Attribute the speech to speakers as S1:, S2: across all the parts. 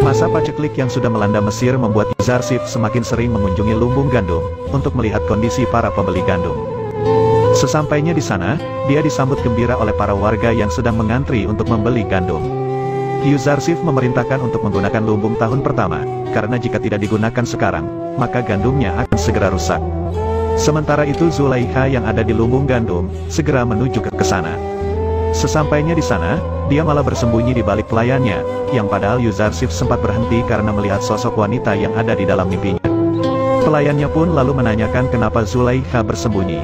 S1: Masa paceklik yang sudah melanda Mesir membuat Yuzarsif semakin sering mengunjungi lumbung gandum, untuk melihat kondisi para pembeli gandum. Sesampainya di sana, dia disambut gembira oleh para warga yang sedang mengantri untuk membeli gandum. Yuzarsif memerintahkan untuk menggunakan lumbung tahun pertama, karena jika tidak digunakan sekarang, maka gandumnya akan segera rusak. Sementara itu Zulaikha yang ada di lumbung gandum, segera menuju ke sana. Sesampainya di sana, dia malah bersembunyi di balik pelayannya, yang padahal Yuzarsif sempat berhenti karena melihat sosok wanita yang ada di dalam mimpinya. Pelayannya pun lalu menanyakan kenapa Zulaikha bersembunyi.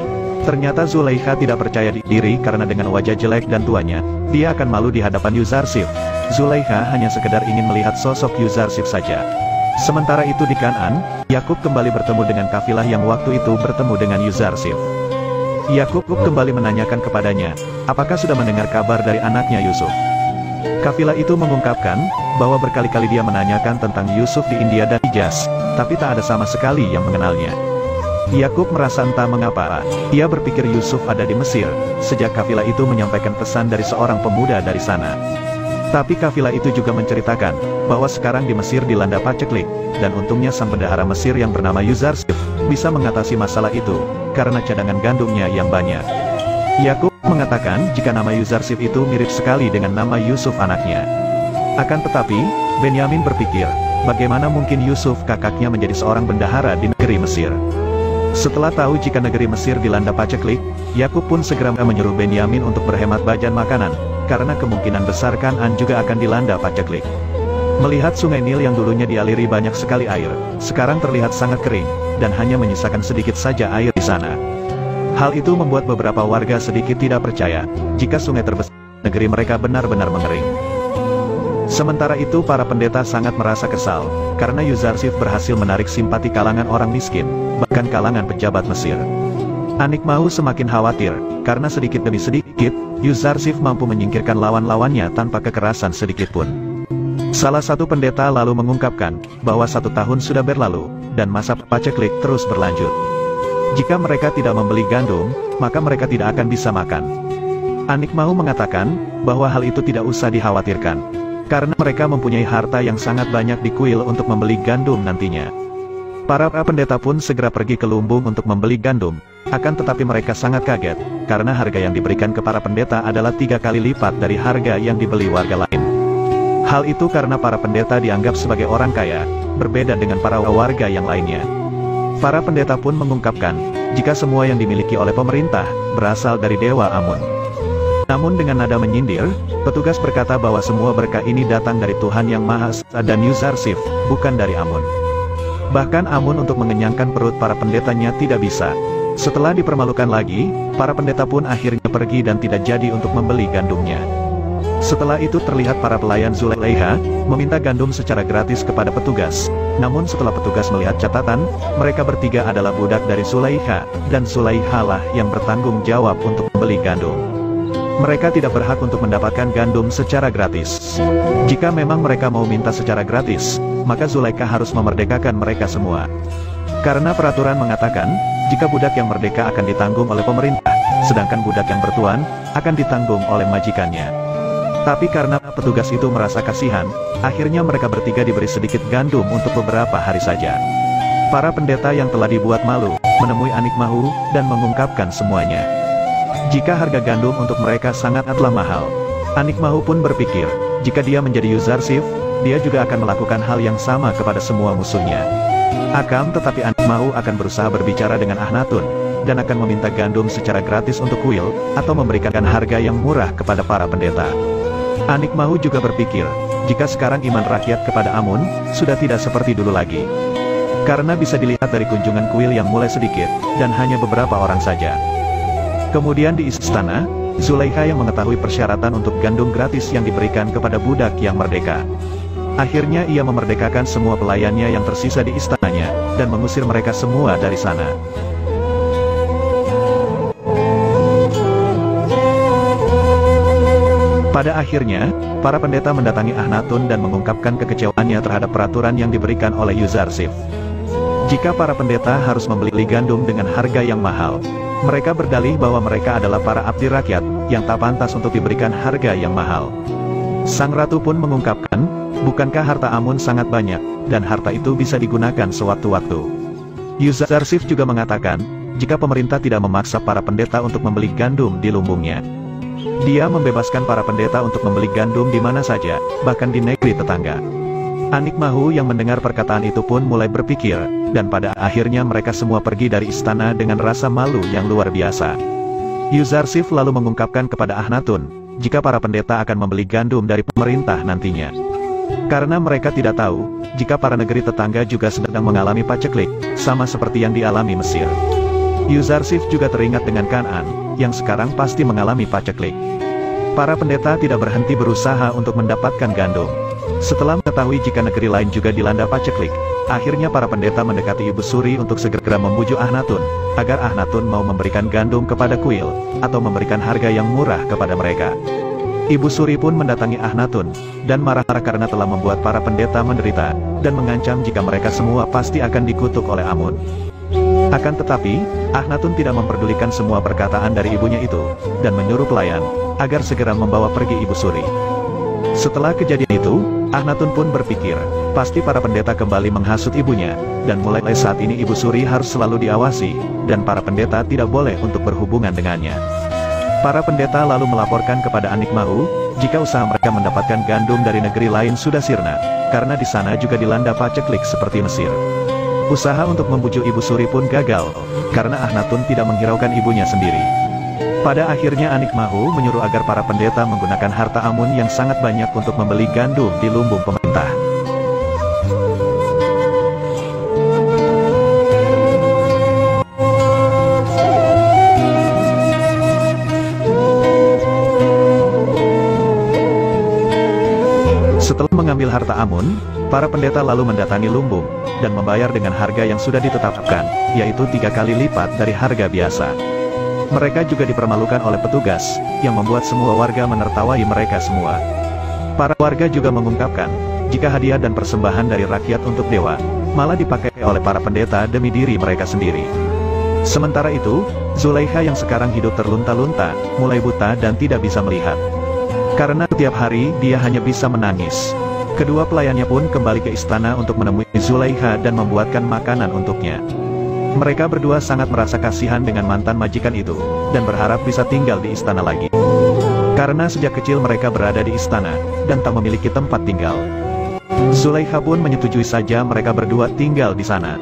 S1: Ternyata Zulaikha tidak percaya diri karena dengan wajah jelek dan tuanya, dia akan malu di hadapan Yuzarsif. Zulaikha hanya sekedar ingin melihat sosok Yuzarsif saja. Sementara itu di Kan'an, Yakub kembali bertemu dengan kafilah yang waktu itu bertemu dengan Yuzarsif. Yakub kembali menanyakan kepadanya, apakah sudah mendengar kabar dari anaknya Yusuf? Kafilah itu mengungkapkan, bahwa berkali-kali dia menanyakan tentang Yusuf di India dan Hijaz, tapi tak ada sama sekali yang mengenalnya. Yakub merasa entah mengapa, ia berpikir Yusuf ada di Mesir, sejak kafilah itu menyampaikan pesan dari seorang pemuda dari sana. Tapi kafilah itu juga menceritakan, bahwa sekarang di Mesir dilanda paceklik, dan untungnya sang bendahara Mesir yang bernama Yuzarsif, bisa mengatasi masalah itu, karena cadangan gandumnya yang banyak. Yakub mengatakan jika nama Yuzarsif itu mirip sekali dengan nama Yusuf anaknya. Akan tetapi, Benyamin berpikir, bagaimana mungkin Yusuf kakaknya menjadi seorang bendahara di negeri Mesir. Setelah tahu jika negeri Mesir dilanda paceklik, Yakub pun segera menyuruh Benyamin untuk berhemat bajan makanan, karena kemungkinan besar Kan'an juga akan dilanda paceklik. Melihat sungai Nil yang dulunya dialiri banyak sekali air, sekarang terlihat sangat kering, dan hanya menyisakan sedikit saja air di sana. Hal itu membuat beberapa warga sedikit tidak percaya, jika sungai terbesar negeri mereka benar-benar mengering. Sementara itu para pendeta sangat merasa kesal, karena Yuzarsif berhasil menarik simpati kalangan orang miskin, bahkan kalangan pejabat Mesir. Anikmahu semakin khawatir, karena sedikit demi sedikit, Yuzarsif mampu menyingkirkan lawan-lawannya tanpa kekerasan sedikitpun. Salah satu pendeta lalu mengungkapkan, bahwa 1 tahun sudah berlalu, dan masa paceklik terus berlanjut. Jika mereka tidak membeli gandum, maka mereka tidak akan bisa makan. Anikmahu mengatakan, bahwa hal itu tidak usah dikhawatirkan, karena mereka mempunyai harta yang sangat banyak di kuil untuk membeli gandum nantinya. Para pendeta pun segera pergi ke lumbung untuk membeli gandum, akan tetapi mereka sangat kaget, karena harga yang diberikan ke para pendeta adalah 3 kali lipat dari harga yang dibeli warga lain. Hal itu karena para pendeta dianggap sebagai orang kaya, berbeda dengan para warga yang lainnya. Para pendeta pun mengungkapkan, jika semua yang dimiliki oleh pemerintah, berasal dari Dewa Amun. Namun dengan nada menyindir, petugas berkata bahwa semua berkah ini datang dari Tuhan Yang Maha Esa dan Yuzarsif, bukan dari Amun. Bahkan Amun untuk mengenyangkan perut para pendetanya tidak bisa. Setelah dipermalukan lagi, para pendeta pun akhirnya pergi dan tidak jadi untuk membeli gandumnya. Setelah itu terlihat para pelayan Zulaikha, meminta gandum secara gratis kepada petugas. Namun setelah petugas melihat catatan, mereka bertiga adalah budak dari Zulaikha, dan Zulaikha lah yang bertanggung jawab untuk membeli gandum. Mereka tidak berhak untuk mendapatkan gandum secara gratis. Jika memang mereka mau minta secara gratis, maka Zulaikha harus memerdekakan mereka semua. Karena peraturan mengatakan, jika budak yang merdeka akan ditanggung oleh pemerintah, sedangkan budak yang bertuan, akan ditanggung oleh majikannya. Tapi karena petugas itu merasa kasihan, akhirnya mereka bertiga diberi sedikit gandum untuk beberapa hari saja. Para pendeta yang telah dibuat malu, menemui Anikmahu, dan mengungkapkan semuanya. Jika harga gandum untuk mereka sangatlah mahal, Anikmahu pun berpikir, jika dia menjadi Yuzarsif, dia juga akan melakukan hal yang sama kepada semua musuhnya. Akan tetapi Anikmahu akan berusaha berbicara dengan Akhnatun, dan akan meminta gandum secara gratis untuk kuil, atau memberikan harga yang murah kepada para pendeta. Anikmahu juga berpikir, jika sekarang iman rakyat kepada Amun, sudah tidak seperti dulu lagi. Karena bisa dilihat dari kunjungan kuil yang mulai sedikit, dan hanya beberapa orang saja. Kemudian di istana, Zulaikha yang mengetahui persyaratan untuk gandum gratis yang diberikan kepada budak yang merdeka. Akhirnya ia memerdekakan semua pelayannya yang tersisa di istananya, dan mengusir mereka semua dari sana. Pada akhirnya, para pendeta mendatangi Akhnatun dan mengungkapkan kekecewaannya terhadap peraturan yang diberikan oleh Yuzarsif. Jika para pendeta harus membeli gandum dengan harga yang mahal, mereka berdalih bahwa mereka adalah para abdi rakyat, yang tak pantas untuk diberikan harga yang mahal. Sang ratu pun mengungkapkan, Bukankah harta Amun sangat banyak, dan harta itu bisa digunakan sewaktu-waktu? Yuzarsif juga mengatakan, jika pemerintah tidak memaksa para pendeta untuk membeli gandum di lumbungnya, dia membebaskan para pendeta untuk membeli gandum di mana saja, bahkan di negeri tetangga. Anik Mahu yang mendengar perkataan itu pun mulai berpikir, dan pada akhirnya mereka semua pergi dari istana dengan rasa malu yang luar biasa. Yuzarsif lalu mengungkapkan kepada Akhnatun, jika para pendeta akan membeli gandum dari pemerintah nantinya. Karena mereka tidak tahu, jika para negeri tetangga juga sedang mengalami paceklik, sama seperti yang dialami Mesir. Yuzarsif juga teringat dengan Kan'an, yang sekarang pasti mengalami paceklik. Para pendeta tidak berhenti berusaha untuk mendapatkan gandum. Setelah mengetahui jika negeri lain juga dilanda paceklik, akhirnya para pendeta mendekati Ibu Suri untuk segera membujuk Akhnatun, agar Akhnatun mau memberikan gandum kepada kuil, atau memberikan harga yang murah kepada mereka. Ibu Suri pun mendatangi Akhnatun, dan marah-marah karena telah membuat para pendeta menderita, dan mengancam jika mereka semua pasti akan dikutuk oleh Amun. Akan tetapi, Akhnatun tidak memperdulikan semua perkataan dari ibunya itu, dan menyuruh pelayan, agar segera membawa pergi Ibu Suri. Setelah kejadian itu, Akhnatun pun berpikir, pasti para pendeta kembali menghasut ibunya, dan mulai saat ini Ibu Suri harus selalu diawasi, dan para pendeta tidak boleh untuk berhubungan dengannya. Para pendeta lalu melaporkan kepada Anik Mahu, jika usaha mereka mendapatkan gandum dari negeri lain sudah sirna, karena di sana juga dilanda paceklik seperti Mesir. Usaha untuk membujuk Ibu Suri pun gagal, karena Akhnatun tidak menghiraukan ibunya sendiri. Pada akhirnya Anik Mahu menyuruh agar para pendeta menggunakan harta Amun yang sangat banyak untuk membeli gandum di lumbung pemerintah. Setelah mengambil harta Amun, para pendeta lalu mendatangi lumbung, dan membayar dengan harga yang sudah ditetapkan, yaitu 3 kali lipat dari harga biasa. Mereka juga dipermalukan oleh petugas, yang membuat semua warga menertawai mereka semua. Para warga juga mengungkapkan, jika hadiah dan persembahan dari rakyat untuk dewa, malah dipakai oleh para pendeta demi diri mereka sendiri. Sementara itu, Zulaikha yang sekarang hidup terlunta-lunta, mulai buta dan tidak bisa melihat. Karena setiap hari dia hanya bisa menangis. Kedua pelayannya pun kembali ke istana untuk menemui Zulaikha dan membuatkan makanan untuknya. Mereka berdua sangat merasa kasihan dengan mantan majikan itu, dan berharap bisa tinggal di istana lagi. Karena sejak kecil mereka berada di istana, dan tak memiliki tempat tinggal. Zulaikha pun menyetujui saja mereka berdua tinggal di sana.